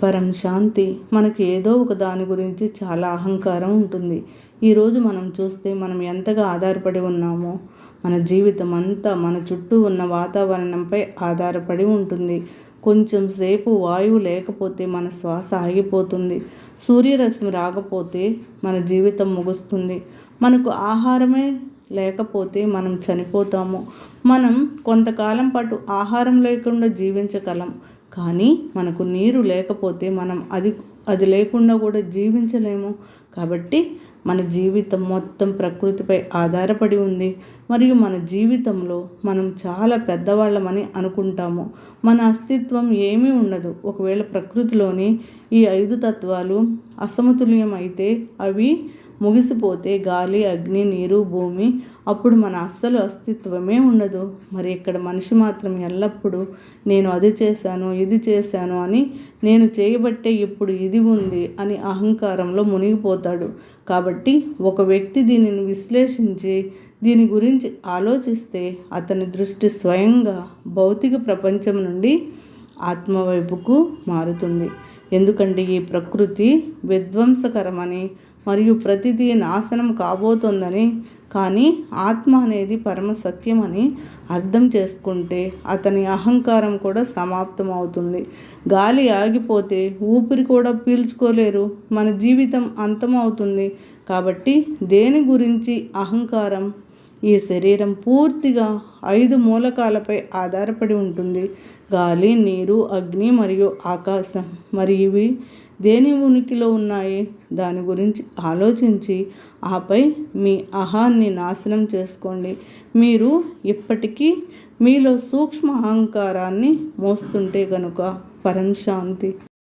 పరం శాంతి. మనకి ఏదో ఒక దాని గురించి చాలా అహంకారం ఉంటుంది. ఈరోజు మనం చూస్తే మనం ఎంతగా ఆధారపడి ఉన్నామో, మన జీవితం అంతా మన చుట్టూ ఉన్న వాతావరణంపై ఆధారపడి ఉంటుంది. కొంచెం సేపు వాయువు లేకపోతే మన శ్వాస ఆగిపోతుంది. సూర్యరశ్మి రాకపోతే మన జీవితం ముగుస్తుంది. మనకు ఆహారమే లేకపోతే మనం చనిపోతాము. మనం కొంతకాలం పాటు ఆహారం లేకుండా జీవించగలం, కానీ మనకు నీరు లేకపోతే మనం అది లేకుండా కూడా జీవించలేము. కాబట్టి మన జీవితం మొత్తం ప్రకృతిపై ఆధారపడి ఉంది. మరియు మన జీవితంలో మనం చాలా పెద్దవాళ్ళమని అనుకుంటాము. మన అస్తిత్వం ఏమీ ఉండదు. ఒకవేళ ప్రకృతిలోని ఈ 5 తత్వాలు అసమతుల్యం అయితే, అవి ముగిసిపోతే, గాలి, అగ్ని, నీరు, భూమి, అప్పుడు మన అస్సలు అస్తిత్వమే ఉండదు. మరి ఇక్కడ మనిషి మాత్రం ఎల్లప్పుడూ నేను అది చేశాను, ఇది చేశాను అని, నేను చేయబట్టే ఇప్పుడు ఇది ఉంది అని అహంకారంలో మునిగిపోతాడు. కాబట్టి ఒక వ్యక్తి దీనిని విశ్లేషించి దీని గురించి ఆలోచిస్తే అతని దృష్టి స్వయంగా భౌతిక ప్రపంచం నుండి ఆత్మవైపుకు మారుతుంది. ఎందుకంటే ఈ ప్రకృతి విధ్వంసకరమని మరియు ప్రతిదీ నాశనం కాబోతోందని, కానీ ఆత్మ అనేది పరమ సత్యమని అర్థం చేసుకుంటే అతని అహంకారం కూడా సమాప్తం అవుతుంది. గాలి ఆగిపోతే ఊపిరి కూడా పీల్చుకోలేరు. మన జీవితం అంతమవుతుంది. కాబట్టి దేని గురించి అహంకారం? ఈ శరీరం పూర్తిగా 5 మూలకాలపై ఆధారపడి ఉంటుంది: గాలి, నీరు, అగ్ని మరియు ఆకాశం. మరి ఇవి దేని ఉనికిలో ఉన్నాయి? దాని గురించి ఆలోచించి ఆపై మీ అహాన్ని నాశనం చేసుకోండి. మీరు ఇప్పటికీ మీలో సూక్ష్మ అహంకారాన్ని మోస్తుంటే గనుక. పరం శాంతి.